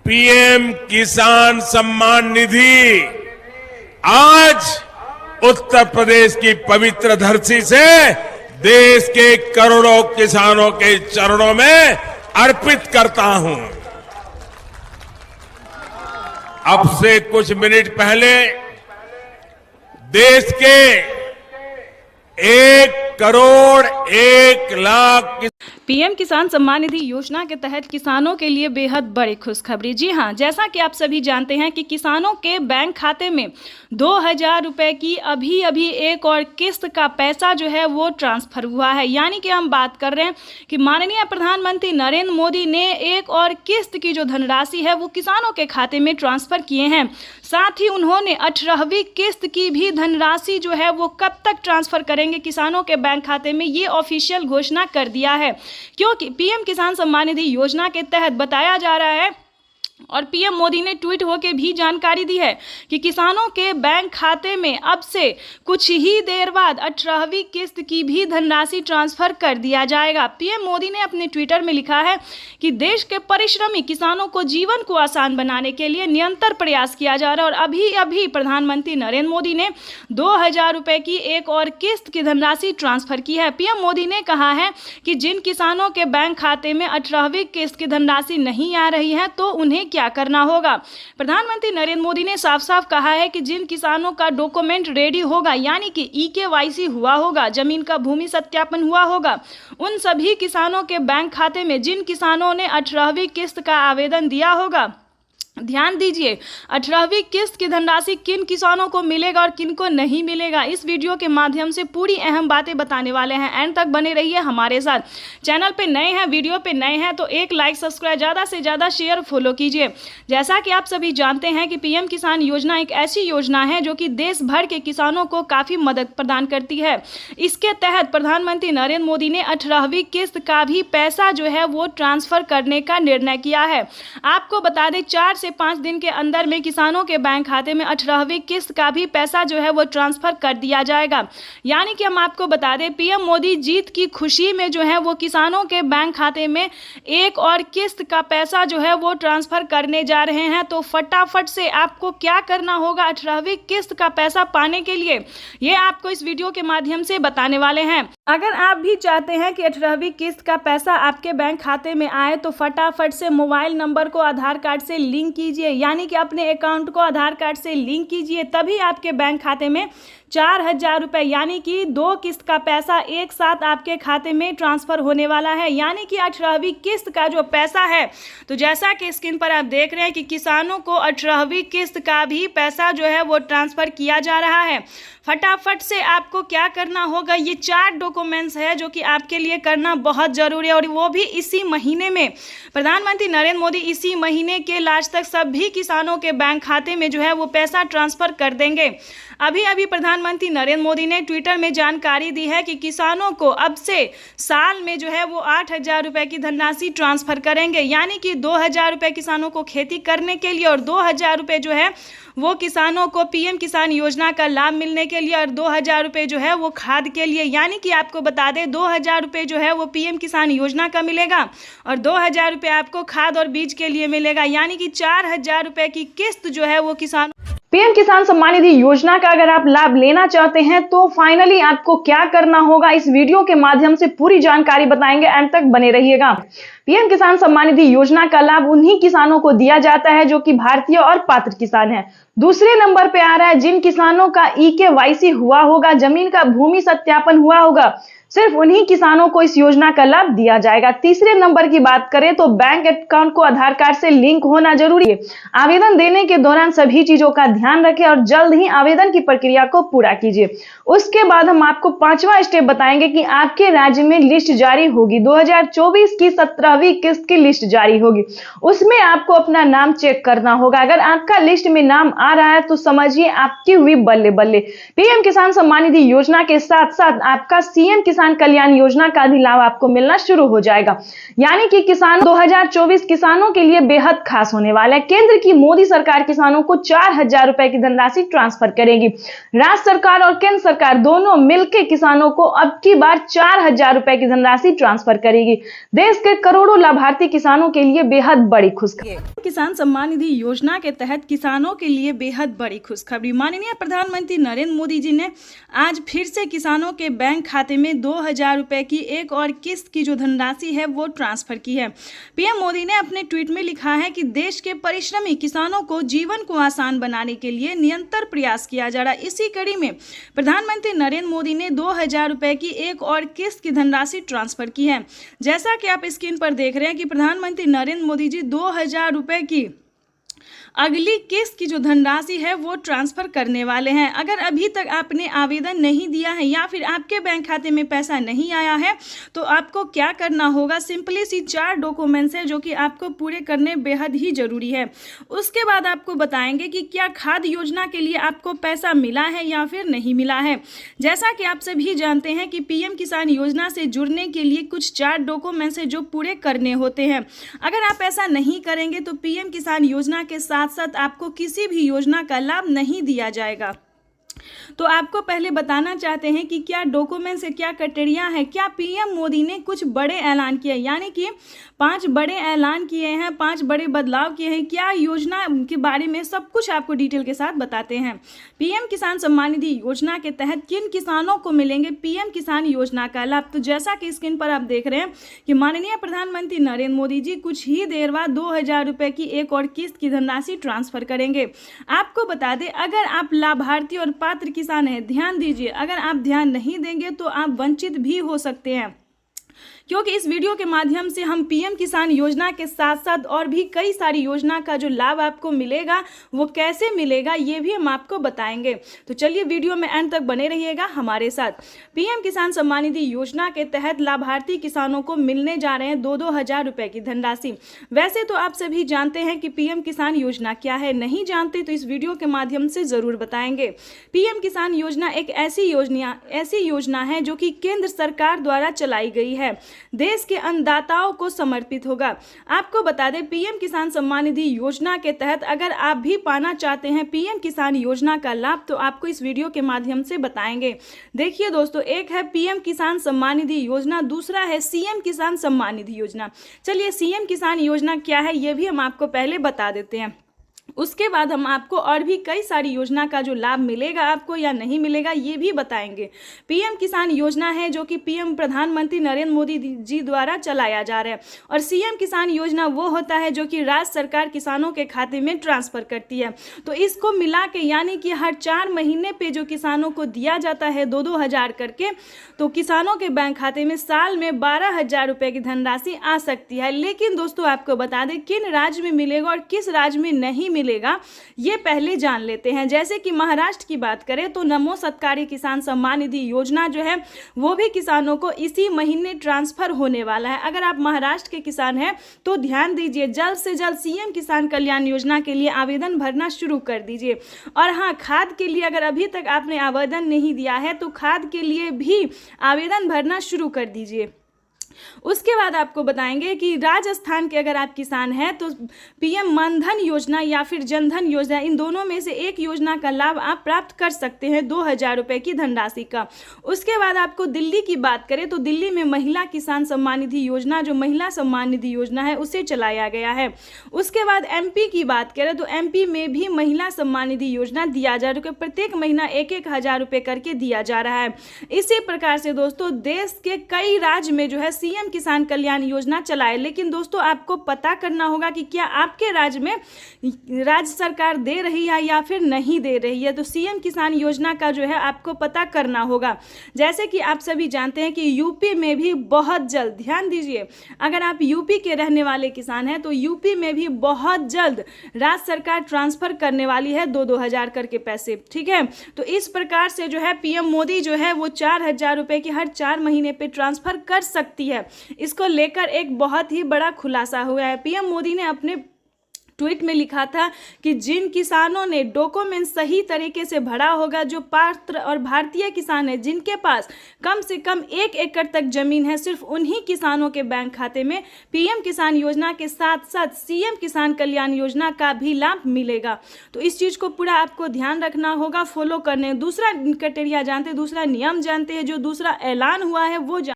PM किसान सम्मान निधि आज उत्तर प्रदेश की पवित्र धरती से देश के करोड़ों किसानों के चरणों में अर्पित करता हूं। अब से कुछ मिनट पहले देश के 1,01,00,000 पीएम किसान सम्मान निधि योजना के तहत किसानों के लिए बेहद बड़ी खुशखबरी। जी हां, जैसा कि आप सभी जानते हैं कि किसानों के बैंक खाते में 2,000 रुपए की अभी एक और किस्त का पैसा जो है वो ट्रांसफर हुआ है। यानी कि हम बात कर रहे हैं कि माननीय प्रधानमंत्री नरेंद्र मोदी ने एक और किस्त की जो धनराशि है वो किसानों के खाते में ट्रांसफर किए हैं। साथ ही उन्होंने 18वीं किस्त की भी धनराशि जो है वो कब तक ट्रांसफर करेंगे किसानों के बैंक खाते में, ये ऑफिशियल घोषणा कर दिया है। क्योंकि पीएम किसान सम्मान निधि योजना के तहत बताया जा रहा है और पीएम मोदी ने ट्वीट होकर भी जानकारी दी है कि किसानों के बैंक खाते में अब से कुछ ही देर बाद 18वीं किस्त की भी धनराशि ट्रांसफर कर दिया जाएगा। पीएम मोदी ने अपने ट्विटर में लिखा है कि देश के परिश्रमी किसानों को जीवन को आसान बनाने के लिए निरंतर प्रयास किया जा रहा है और अभी प्रधानमंत्री नरेंद्र मोदी ने 2,000 रुपए की एक और किस्त की धनराशि ट्रांसफर की है। पीएम मोदी ने कहा है कि जिन किसानों के बैंक खाते में 18वीं किस्त की धनराशि नहीं आ रही है तो उन्हें क्या करना होगा। प्रधानमंत्री नरेंद्र मोदी ने साफ साफ कहा है कि जिन किसानों का डॉक्यूमेंट रेडी होगा, यानी कि EKYC हुआ होगा, जमीन का भूमि सत्यापन हुआ होगा, उन सभी किसानों के बैंक खाते में जिन किसानों ने 18वीं किस्त का आवेदन दिया होगा, ध्यान दीजिए 18वीं किस्त की धनराशि किन किसानों को मिलेगा और किन को नहीं मिलेगा, इस वीडियो के माध्यम से पूरी अहम बातें बताने वाले हैं। एंड तक बने रहिए हमारे साथ। चैनल पे नए हैं, वीडियो पे नए हैं तो एक लाइक, सब्सक्राइब, ज़्यादा से ज़्यादा शेयर, फॉलो कीजिए। जैसा कि आप सभी जानते हैं कि पीएम किसान योजना एक ऐसी योजना है जो कि देश भर के किसानों को काफ़ी मदद प्रदान करती है। इसके तहत प्रधानमंत्री नरेंद्र मोदी ने 18वीं किस्त का भी पैसा जो है वो ट्रांसफर करने का निर्णय किया है। आपको बता दें 4 से 5 दिन के अंदर में किसानों के बैंक खाते में 18वीं किस्त का भी पैसा जो है वो ट्रांसफर कर दिया जाएगा। यानी कि हम आपको बता दें पीएम मोदी जीत की खुशी में जो है वो किसानों के बैंक खाते में एक और किस्त का पैसा जो है वो ट्रांसफर करने जा रहे हैं। तो फटाफट से आपको क्या करना होगा 18वीं किस्त का पैसा पाने के लिए, ये आपको इस वीडियो के माध्यम से बताने वाले हैं। अगर आप भी चाहते हैं कि 18वीं किस्त का पैसा आपके बैंक खाते में आए तो फटाफट से मोबाइल नंबर को आधार कार्ड से लिंक कीजिए, यानी कि अपने अकाउंट को आधार कार्ड से लिंक कीजिए, तभी आपके बैंक खाते में 4,000 रुपये यानी कि 2 किस्त का पैसा एक साथ आपके खाते में ट्रांसफर होने वाला है। यानी कि 18वीं किस्त का जो पैसा है, तो जैसा कि स्क्रीन पर आप देख रहे हैं कि किसानों को 18वीं किस्त का भी पैसा जो है वो ट्रांसफर किया जा रहा है। फटाफट से आपको क्या करना होगा, ये 4 डॉक्यूमेंट्स है जो कि आपके लिए करना बहुत ज़रूरी है और वो भी इसी महीने में। प्रधानमंत्री नरेंद्र मोदी इसी महीने के लास्ट तक सभी किसानों के बैंक खाते में जो है वो पैसा ट्रांसफर कर देंगे। अभी प्रधानमंत्री नरेंद्र मोदी ने ट्विटर में जानकारी दी है कि किसानों को अब से साल में जो है वो 8,000 रुपये की धनराशि ट्रांसफर करेंगे। यानी कि 2,000 रुपये किसानों को खेती करने के लिए और 2,000 रुपये जो है वो किसानों को पीएम किसान योजना का लाभ मिलने के लिए और 2,000 रुपये जो है वो खाद के लिए। यानी कि आपको बता दें 2,000 रुपये जो है वो पीएम किसान योजना का मिलेगा और 2,000 रुपये आपको खाद और बीज के लिए मिलेगा। यानी कि 4,000 रुपये की किस्त जो है वो किसान पीएम किसान सम्मान निधि योजना का अगर आप लाभ लेना चाहते हैं तो फाइनली आपको क्या करना होगा, इस वीडियो के माध्यम से पूरी जानकारी बताएंगे। एंड तक बने रहिएगा। पीएम किसान सम्मान निधि योजना का लाभ उन्हीं किसानों को दिया जाता है जो कि भारतीय और पात्र किसान हैं। दूसरे नंबर पे आ रहा है जिन किसानों का EKYC हुआ होगा, जमीन का भूमि सत्यापन हुआ होगा, सिर्फ उन्हीं किसानों को इस योजना का लाभ दिया जाएगा। तीसरे नंबर की बात करें तो बैंक अकाउंट को आधार कार्ड से लिंक होना जरूरी है। आवेदन देने के दौरान सभी चीजों का ध्यान रखें और जल्द ही आवेदन की प्रक्रिया को पूरा कीजिए। उसके बाद हम आपको 5वां स्टेप बताएंगे कि आपके राज्य में लिस्ट जारी होगी। 2024 की 17वीं किस्त की लिस्ट जारी होगी, उसमें आपको अपना नाम चेक करना होगा। अगर आपका लिस्ट में नाम आ रहा है तो समझिए आपकी हुई बल्ले बल्ले। पीएम किसान सम्मान निधि योजना के साथ साथ आपका CM किसान कल्याण योजना का भी लाभ आपको मिलना शुरू हो जाएगा। यानी कि किसान 2024 किसानों के लिए बेहद खास होने वाला है। केंद्र की मोदी सरकार किसानों को 4,000 रुपए की धनराशि ट्रांसफर करेगी। राज्य सरकार और केंद्र सरकार दोनों मिलकर किसानों को अब की बार 4,000 रुपए की धनराशि ट्रांसफर करेगी। देश के करोड़ों लाभार्थी किसानों के लिए बेहद बड़ी खुशखबरी। किसान सम्मान निधि योजना के तहत किसानों के लिए बेहद बड़ी खुशखबरी। माननीय प्रधानमंत्री नरेंद्र मोदी जी ने आज फिर से किसानों के बैंक खाते में 2,000 रुपए की एक और किस्त की जो धनराशि है वो ट्रांसफर की है। पीएम मोदी ने अपने ट्वीट में लिखा है कि देश के परिश्रमी किसानों को जीवन को आसान बनाने के लिए निरंतर प्रयास किया जा रहा है। इसी कड़ी में प्रधानमंत्री नरेंद्र मोदी ने 2,000 रुपए की एक और किस्त की धनराशि ट्रांसफर की है। जैसा कि आप स्क्रीन पर देख रहे हैं कि प्रधानमंत्री नरेंद्र मोदी जी 2,000 रुपए की अगली किस्त की जो धनराशि है वो ट्रांसफर करने वाले हैं। अगर अभी तक आपने आवेदन नहीं दिया है या फिर आपके बैंक खाते में पैसा नहीं आया है तो आपको क्या करना होगा, सिंपली सी 4 डॉक्यूमेंट्स हैं जो कि आपको पूरे करने बेहद ही जरूरी है। उसके बाद आपको बताएंगे कि क्या खाद योजना के लिए आपको पैसा मिला है या फिर नहीं मिला है। जैसा कि आप सभी जानते हैं कि पीएम किसान योजना से जुड़ने के लिए कुछ 4 डॉक्यूमेंट्स हैं जो पूरे करने होते हैं। अगर आप ऐसा नहीं करेंगे तो पीएम किसान योजना के साथ साथ आपको किसी भी योजना का लाभ नहीं दिया जाएगा। तो आपको पहले बताना चाहते हैं कि क्या डॉक्यूमेंट्स है, क्या क्राइटेरिया है। क्या पीएम मोदी ने कुछ बड़े ऐलान किए, यानी कि 5 बड़े ऐलान किए हैं, 5 बड़े बदलाव किए हैं। क्या योजना के बारे में सब कुछ आपको डिटेल के साथ बताते हैं। पीएम किसान सम्मान निधि योजना के तहत किन किसानों को मिलेंगे पीएम किसान योजना का लाभ। तो जैसा कि स्क्रीन पर आप देख रहे हैं कि माननीय प्रधानमंत्री नरेंद्र मोदी जी कुछ ही देर बाद 2,000 रुपए की एक और किस्त की धनराशि ट्रांसफर करेंगे। आपको बता दें, अगर आप लाभार्थी और पात्र किसान है, ध्यान दीजिए, अगर आप ध्यान नहीं देंगे तो आप वंचित भी हो सकते हैं, क्योंकि इस वीडियो के माध्यम से हम पीएम किसान योजना के साथ साथ और भी कई सारी योजना का जो लाभ आपको मिलेगा वो कैसे मिलेगा ये भी हम आपको बताएंगे। तो चलिए वीडियो में एंड तक बने रहिएगा हमारे साथ। पीएम किसान सम्मान निधि योजना के तहत लाभार्थी किसानों को मिलने जा रहे हैं 2-2 रुपए की धनराशि। वैसे तो आप सभी जानते हैं कि पीएम किसान योजना क्या है, नहीं जानते तो इस वीडियो के माध्यम से जरूर बताएंगे। पीएम किसान योजना एक ऐसी योजना है जो कि केंद्र सरकार द्वारा चलाई गई है, देश के अन्नदाताओं को समर्पित होगा। आपको बता दें, पीएम किसान सम्मान निधि योजना के तहत अगर आप भी पाना चाहते हैं पीएम किसान योजना का लाभ तो आपको इस वीडियो के माध्यम से बताएंगे। देखिए दोस्तों, एक है पीएम किसान सम्मान निधि योजना, दूसरा है सीएम किसान सम्मान निधि योजना। चलिए सीएम किसान योजना क्या है ये भी हम आपको पहले बता देते हैं, उसके बाद हम आपको और भी कई सारी योजना का जो लाभ मिलेगा आपको या नहीं मिलेगा ये भी बताएंगे। पीएम किसान योजना है जो कि पीएम प्रधानमंत्री नरेंद्र मोदी जी द्वारा चलाया जा रहा है, और सीएम किसान योजना वो होता है जो कि राज्य सरकार किसानों के खाते में ट्रांसफर करती है। तो इसको मिला के यानी कि हर 4 महीने पे जो किसानों को दिया जाता है 2-2 हज़ार करके, तो किसानों के बैंक खाते में साल में 12,000 रुपए की धनराशि आ सकती है। लेकिन दोस्तों आपको बता दें किन राज्य में मिलेगा और किस राज्य में नहीं मिलेगा ये पहले जान लेते हैं। जैसे कि महाराष्ट्र की बात करें तो नमो सत्कारी किसान सम्मान निधि योजना जो है वो भी किसानों को इसी महीने ट्रांसफर होने वाला है। अगर आप महाराष्ट्र के किसान हैं तो ध्यान दीजिए, जल्द से जल्द सीएम किसान कल्याण योजना के लिए आवेदन भरना शुरू कर दीजिए। और हाँ, खाद के लिए अगर अभी तक आपने आवेदन नहीं दिया है तो खाद के लिए भी आवेदन भरना शुरू कर दीजिए। उसके बाद आपको बताएंगे कि राजस्थान के अगर आप किसान हैं तो पीएम मनधन योजना या फिर जनधन योजना, इन दोनों में से एक योजना का लाभ आप प्राप्त कर सकते हैं 2,000 रुपए की धनराशि का। उसके बाद आपको दिल्ली की बात करें तो दिल्ली में महिला किसान सम्मान निधि योजना, जो महिला सम्मान निधि योजना है उसे चलाया गया है। उसके बाद एमपी की बात करें तो एमपी में भी महिला सम्मान निधि योजना दिया जा रहा है, प्रत्येक महीना 1-1 हज़ार रुपए करके दिया जा रहा है। इसी प्रकार से दोस्तों देश के कई राज्य में जो है सीएम किसान कल्याण योजना चलाए। लेकिन दोस्तों आपको पता करना होगा कि क्या आपके राज्य में राज्य सरकार दे रही है या फिर नहीं दे रही है। तो सीएम किसान योजना का जो है आपको पता करना होगा। जैसे कि आप सभी जानते हैं कि यूपी में भी बहुत जल्द, ध्यान दीजिए, अगर आप यूपी के रहने वाले किसान हैं तो यूपी में भी बहुत जल्द राज्य सरकार ट्रांसफर करने वाली है 2-2 हज़ार करके पैसे, ठीक है। तो इस प्रकार से जो है पीएम मोदी जो है वो 4,000 रुपए की हर 4 महीने पे ट्रांसफर कर सकती है। इसको लेकर एक बहुत ही बड़ा खुलासा हुआ है। पीएम मोदी ने अपने ट्वीट में लिखा था कि जिन किसानों ने डॉक्यूमेंट सही तरीके से भरा होगा, जो पात्र और भारतीय किसान हैं, जिनके पास कम से कम 1 एकड़ तक जमीन है, सिर्फ उन्हीं किसानों के बैंक खाते में पीएम किसान योजना के साथ साथ सीएम किसान कल्याण योजना का भी लाभ मिलेगा। तो इस चीज़ को पूरा आपको ध्यान रखना होगा, फॉलो करने। दूसरा क्राइटेरिया जानते हैं, दूसरा नियम जानते हैं, जो दूसरा ऐलान हुआ है वो